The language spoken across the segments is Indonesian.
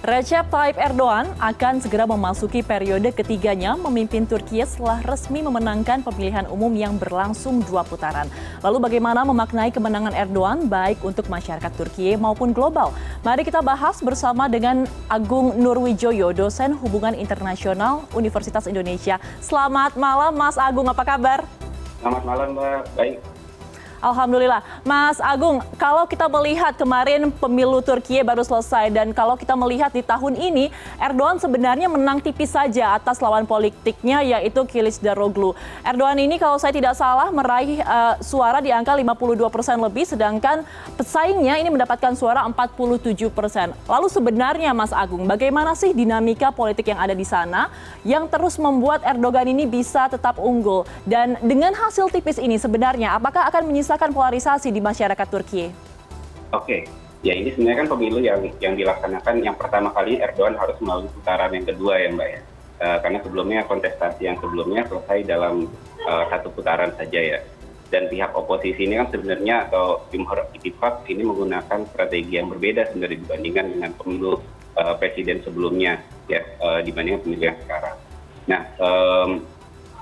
Recep Tayyip Erdogan akan segera memasuki periode ketiganya memimpin Turki setelah resmi memenangkan pemilihan umum yang berlangsung 2 putaran. Lalu bagaimana memaknai kemenangan Erdogan baik untuk masyarakat Turki maupun global? Mari kita bahas bersama dengan Agung Nurwijoyo, dosen hubungan internasional Universitas Indonesia. Selamat malam Mas Agung, apa kabar? Selamat malam Mbak, baik. Alhamdulillah. Mas Agung, kalau kita melihat kemarin pemilu Turki baru selesai dan kalau kita melihat di tahun ini, Erdogan sebenarnya menang tipis saja atas lawan politiknya yaitu Kılıçdaroğlu. Erdogan ini kalau saya tidak salah meraih suara di angka 52% lebih, sedangkan pesaingnya ini mendapatkan suara 47%. Lalu sebenarnya Mas Agung, bagaimana sih dinamika politik yang ada di sana yang terus membuat Erdogan ini bisa tetap unggul? Dan dengan hasil tipis ini sebenarnya apakah akan menyisakan polarisasi di masyarakat Turki? Oke, ya ini sebenarnya kan pemilu yang dilaksanakan yang pertama kali Erdogan harus melalui putaran yang kedua ya Mbak ya. Karena sebelumnya kontestasi yang sebelumnya selesai dalam satu putaran saja ya. Dan pihak oposisi ini kan sebenarnya atau Cumhur Ittifaq ini menggunakan strategi yang berbeda sebenarnya dibandingkan dengan pemilu presiden sebelumnya ya, dibandingkan pemilu yang sekarang. Nah,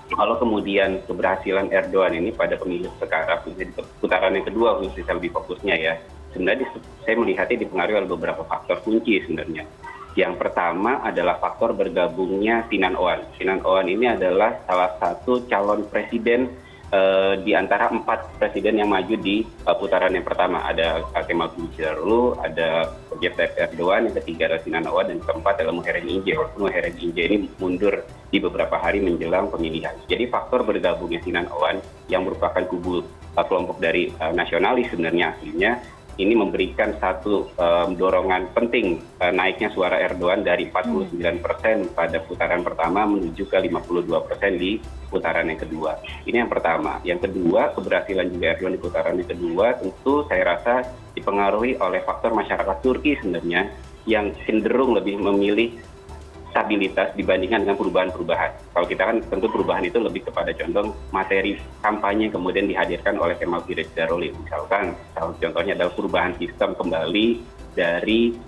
kalau kemudian keberhasilan Erdogan ini pada pemilu sekarang, di putaran yang kedua khususnya lebih fokusnya ya, sebenarnya saya melihatnya dipengaruhi oleh beberapa faktor kunci sebenarnya. Yang pertama adalah faktor bergabungnya Sinan Oğan. Sinan Oğan ini adalah salah satu calon presiden di antara 4 presiden yang maju di putaran yang pertama. Ada Kemal Kılıçdaroğlu, ada Recep Tayyip Erdogan, yang ketiga adalah Sinan Oğan, dan keempat adalah Muharrem İnce. Muharrem İnce ini mundur di beberapa hari menjelang pemilihan. Jadi faktor bergabungnya Sinan Oğan yang merupakan kubu kelompok dari nasionalis sebenarnya aslinya, ini memberikan satu dorongan penting naiknya suara Erdogan dari 49% pada putaran pertama menuju ke 52% di putaran yang kedua. Ini yang pertama. Yang kedua, keberhasilan juga Erdogan di putaran yang kedua tentu saya rasa dipengaruhi oleh faktor masyarakat Turki sebenarnya yang cenderung lebih memilih stabilitas dibandingkan dengan perubahan-perubahan. Kalau kita kan tentu perubahan itu lebih kepada condong materi kampanye kemudian dihadirkan oleh Kemal Kılıçdaroğlu. Misalkan contohnya adalah perubahan sistem kembali dari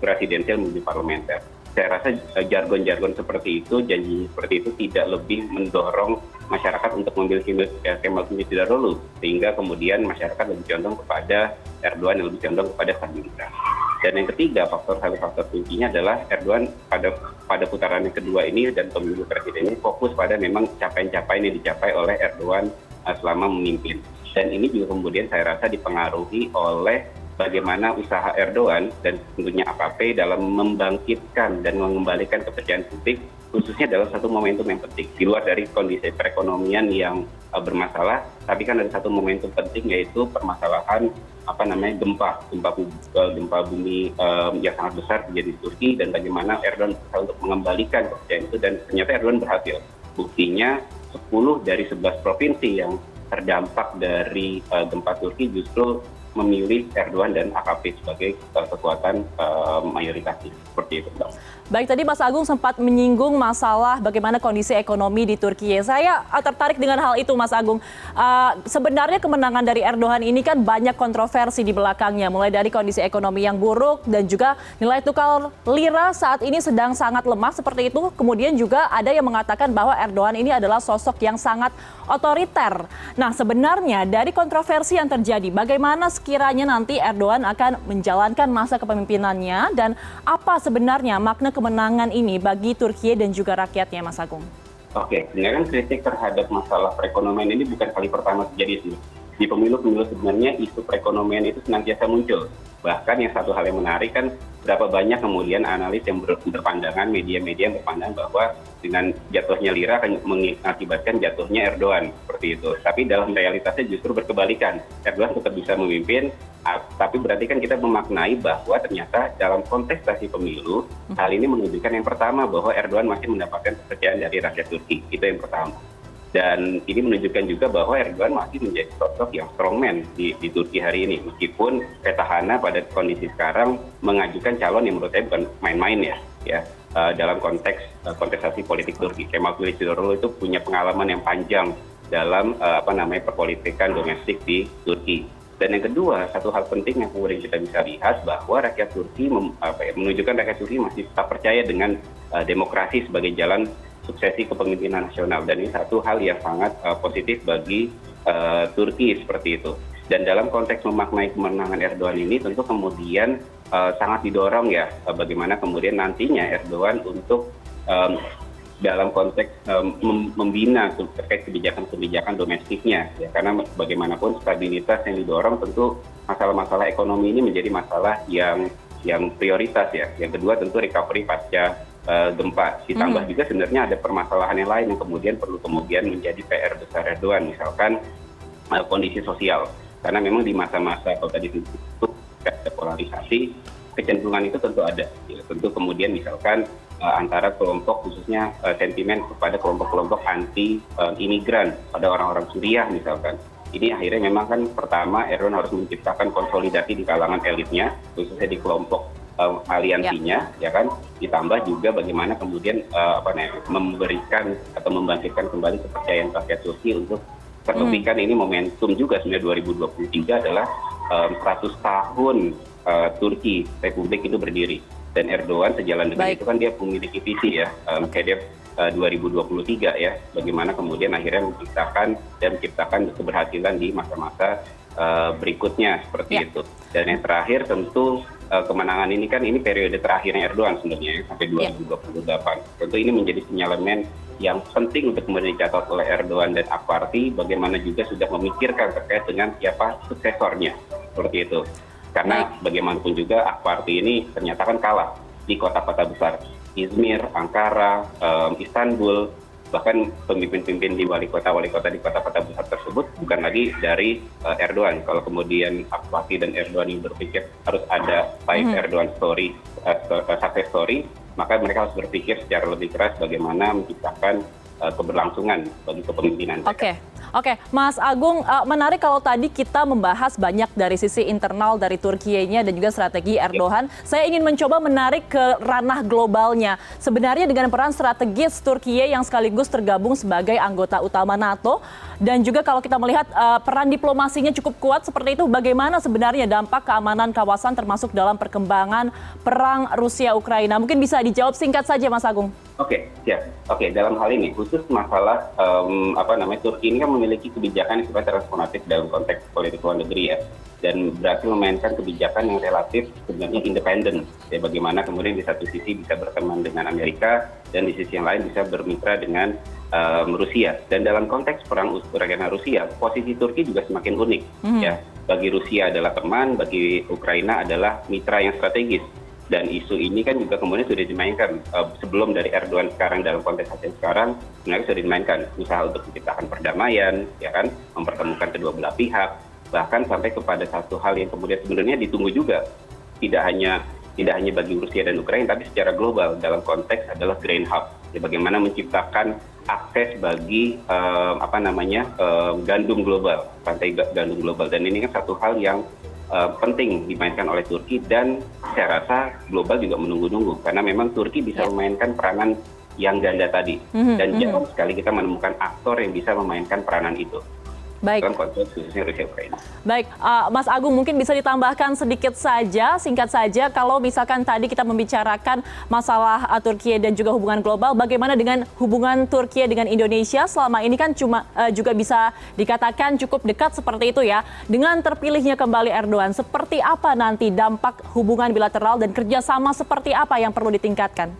presidensial menuju parlementer. Saya rasa jargon-jargon seperti itu, janji seperti itu tidak lebih mendorong masyarakat untuk memilih Kemal Kılıçdaroğlu, sehingga kemudian masyarakat lebih condong kepada Erdogan yang lebih condong kepada stabilitas. Dan yang ketiga, satu faktor kuncinya adalah Erdogan pada putaran yang kedua ini dan pemilu presiden ini fokus pada memang capaian-capaian yang dicapai oleh Erdogan selama memimpin. Dan ini juga kemudian saya rasa dipengaruhi oleh bagaimana usaha Erdogan dan tentunya AKP dalam membangkitkan dan mengembalikan kepercayaan publik, khususnya dalam satu momentum yang penting. Di luar dari kondisi perekonomian yang bermasalah, tapi kan ada satu momentum penting yaitu permasalahan gempa bumi yang sangat besar terjadi di Turki, dan bagaimana Erdogan berusaha untuk mengembalikan kepercayaan itu, dan ternyata Erdogan berhasil. Buktinya 10 dari 11 provinsi yang terdampak dari gempa Turki justru memilih Erdogan dan AKP sebagai kekuatan mayoritas seperti itu. Baik, tadi Mas Agung sempat menyinggung masalah bagaimana kondisi ekonomi di Turki. Saya tertarik dengan hal itu, Mas Agung. Sebenarnya kemenangan dari Erdogan ini kan banyak kontroversi di belakangnya, mulai dari kondisi ekonomi yang buruk dan juga nilai tukar lira saat ini sedang sangat lemah seperti itu. Kemudian juga ada yang mengatakan bahwa Erdogan ini adalah sosok yang sangat otoriter. Nah, sebenarnya dari kontroversi yang terjadi, bagaimana sekiranya nanti Erdogan akan menjalankan masa kepemimpinannya dan apa sebenarnya makna kemenangan ini bagi Turki dan juga rakyatnya, Mas Agung? Oke, sebenarnya kan kritik terhadap masalah perekonomian ini bukan kali pertama terjadi sih. Di pemilu-pemilu sebenarnya isu perekonomian itu senantiasa muncul. Bahkan yang satu hal yang menarik kan berapa banyak kemudian analis yang berpandangan, media-media yang berpandangan bahwa dengan jatuhnya lira akan mengakibatkan jatuhnya Erdogan seperti itu. Tapi dalam realitasnya justru berkebalikan. Erdogan tetap bisa memimpin, tapi berarti kan kita memaknai bahwa ternyata dalam kontestasi pemilu, hal ini menunjukkan yang pertama bahwa Erdogan masih mendapatkan kepercayaan dari rakyat Turki. Itu yang pertama. Dan ini menunjukkan juga bahwa Erdogan masih menjadi sosok yang strongman di Turki hari ini. Meskipun petahana pada kondisi sekarang mengajukan calon yang menurut saya bukan main-main ya dalam konteks kontestasi politik Turki. Kemal Kılıçdaroğlu itu punya pengalaman yang panjang dalam perpolitikan domestik di Turki. Dan yang kedua, satu hal penting yang kemudian kita bisa lihat bahwa rakyat Turki menunjukkan rakyat Turki masih tetap percaya dengan demokrasi sebagai jalan suksesi kepemimpinan nasional. Dan ini satu hal yang sangat positif bagi Turki seperti itu. Dan dalam konteks memaknai kemenangan Erdogan ini tentu kemudian sangat didorong ya bagaimana kemudian nantinya Erdogan untuk dalam konteks membina terkait kebijakan-kebijakan domestiknya ya, karena bagaimanapun stabilitas yang didorong tentu masalah-masalah ekonomi ini menjadi masalah yang prioritas ya. Yang kedua tentu recovery pasca gempa, ditambah juga sebenarnya ada permasalahan yang lain yang kemudian menjadi PR besar Erdogan, misalkan kondisi sosial, karena memang di masa-masa kalau tadi itu ada polarisasi, kecenderungan itu tentu ada ya. Tentu kemudian misalkan antara kelompok khususnya sentimen kepada kelompok-kelompok anti imigran pada orang-orang Suriah misalkan. Ini akhirnya memang kan pertama Erdogan harus menciptakan konsolidasi di kalangan elitnya, khususnya di kelompok aliansinya ya kan, ditambah juga bagaimana kemudian memberikan atau membangkitkan kembali kepercayaan rakyat Turki untuk terlebih kan ini momentum juga sebenarnya 2023 adalah 100 tahun Turki Republik itu berdiri. Dan Erdogan sejalan dengan itu kan dia memiliki visi ya, KDF 2023 ya, bagaimana kemudian akhirnya menciptakan keberhasilan di masa-masa berikutnya seperti itu. Dan yang terakhir tentu kemenangan ini kan ini periode terakhirnya Erdogan sebenarnya sampai 2028. Tentu ini menjadi sinyalemen yang penting untuk kemudian dicatat oleh Erdogan dan AK Parti, bagaimana juga sudah memikirkan terkait dengan siapa suksesornya seperti itu. Karena bagaimanapun juga AK Parti ini ternyata kan kalah di kota-kota besar. Izmir, Ankara, Istanbul, bahkan pemimpin-pemimpin di wali kota di kota-kota besar tersebut bukan lagi dari Erdogan. Kalau kemudian AK Parti dan Erdogan yang berpikir harus ada Erdogan story, success story, maka mereka harus berpikir secara lebih keras bagaimana menciptakan keberlangsungan bagi kepemimpinan. Oke, Mas Agung, menarik kalau tadi kita membahas banyak dari sisi internal dari Turkiye-nya dan juga strategi Erdogan. Saya ingin mencoba menarik ke ranah globalnya. Sebenarnya dengan peran strategis Turkiye yang sekaligus tergabung sebagai anggota utama NATO, dan juga kalau kita melihat peran diplomasinya cukup kuat seperti itu, bagaimana sebenarnya dampak keamanan kawasan termasuk dalam perkembangan perang Rusia-Ukraina? Mungkin bisa dijawab singkat saja, Mas Agung. Oke, dalam hal ini khusus masalah Turki ini kan memiliki kebijakan yang sifatnya transformatif dalam konteks politik luar negeri ya, dan berhasil memainkan kebijakan yang relatif sebenarnya independen. Ya, bagaimana kemudian di satu sisi bisa berteman dengan Amerika dan di sisi yang lain bisa bermitra dengan Rusia. Dan dalam konteks perang Ukraina Rusia, posisi Turki juga semakin unik. Ya, bagi Rusia adalah teman, bagi Ukraina adalah mitra yang strategis. Dan isu ini kan juga kemudian sudah dimainkan sebelum dari Erdogan sekarang dalam konteks yang sekarang sebenarnya sudah dimainkan usaha untuk menciptakan perdamaian, ya kan, mempertemukan kedua belah pihak, bahkan sampai kepada satu hal yang kemudian sebenarnya ditunggu juga, tidak hanya bagi Rusia dan Ukraina tapi secara global dalam konteks adalah Grain Hub, ya, bagaimana menciptakan akses bagi gandum global, rantai gandum global, dan ini kan satu hal yang penting dimainkan oleh Turki, dan saya rasa global juga menunggu-nunggu karena memang Turki bisa memainkan peranan yang ganda tadi, dan jarang sekali kita menemukan aktor yang bisa memainkan peranan itu. Baik. Dalam konteks khususnya Rusia Ukraina. Baik, Mas Agung mungkin bisa ditambahkan sedikit saja, singkat saja, kalau misalkan tadi kita membicarakan masalah Turkiye dan juga hubungan global, bagaimana dengan hubungan Turkiye dengan Indonesia? Selama ini kan juga bisa dikatakan cukup dekat seperti itu ya. Dengan terpilihnya kembali Erdogan, seperti apa nanti dampak hubungan bilateral dan kerjasama seperti apa yang perlu ditingkatkan?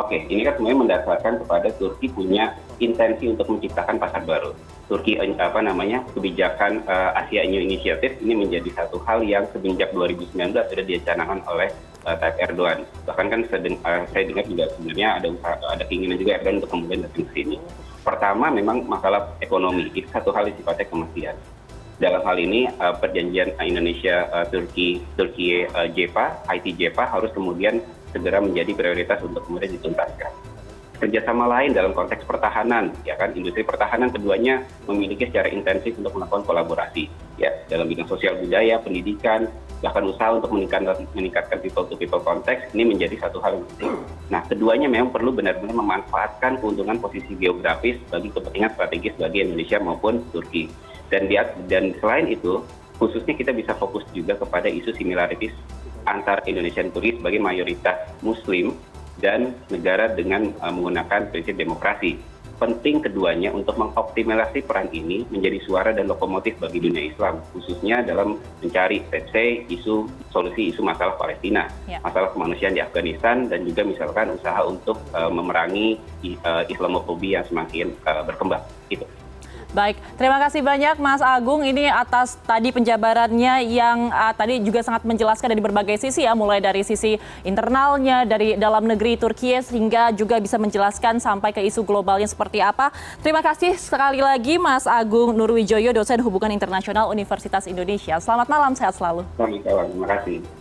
Oke, ini kan semuanya mendasarkan kepada Turki punya intensi untuk menciptakan pasar baru. Turki kebijakan Asia New Initiative ini menjadi satu hal yang semenjak 2019 sudah dicanangkan oleh Tayyip Erdogan. Bahkan kan saya dengar juga sebenarnya ada keinginan juga Erdogan untuk kemudian datang ke sini. Pertama memang masalah ekonomi, itu satu hal yang sifatnya kemestian. Dalam hal ini perjanjian Indonesia Turkiye JEPA, IT JEPA harus kemudian segera menjadi prioritas untuk kemudian dituntaskan. Kerjasama lain dalam konteks pertahanan, ya kan, industri pertahanan keduanya memiliki secara intensif untuk melakukan kolaborasi, ya, dalam bidang sosial budaya, pendidikan, bahkan usaha untuk meningkatkan people to people konteks, ini menjadi satu hal yang penting. Nah, keduanya memang perlu benar-benar memanfaatkan keuntungan posisi geografis bagi kepentingan strategis bagi Indonesia maupun Turki. Dan selain itu, khususnya kita bisa fokus juga kepada isu similarities antar Indonesian Tourist sebagai mayoritas Muslim dan negara dengan menggunakan prinsip demokrasi. Penting keduanya untuk mengoptimalisasi peran ini menjadi suara dan lokomotif bagi dunia Islam, khususnya dalam mencari, let's say, solusi isu masalah Palestina, masalah kemanusiaan di Afghanistan, dan juga misalkan usaha untuk memerangi Islamophobia yang semakin berkembang. Gitu. Baik, terima kasih banyak Mas Agung ini atas tadi penjabarannya yang tadi juga sangat menjelaskan dari berbagai sisi ya, mulai dari sisi internalnya, dari dalam negeri Turkiye, sehingga juga bisa menjelaskan sampai ke isu globalnya seperti apa. Terima kasih sekali lagi Mas Agung Nurwijoyo, dosen Hubungan Internasional Universitas Indonesia. Selamat malam, sehat selalu. Selamat malam, terima kasih.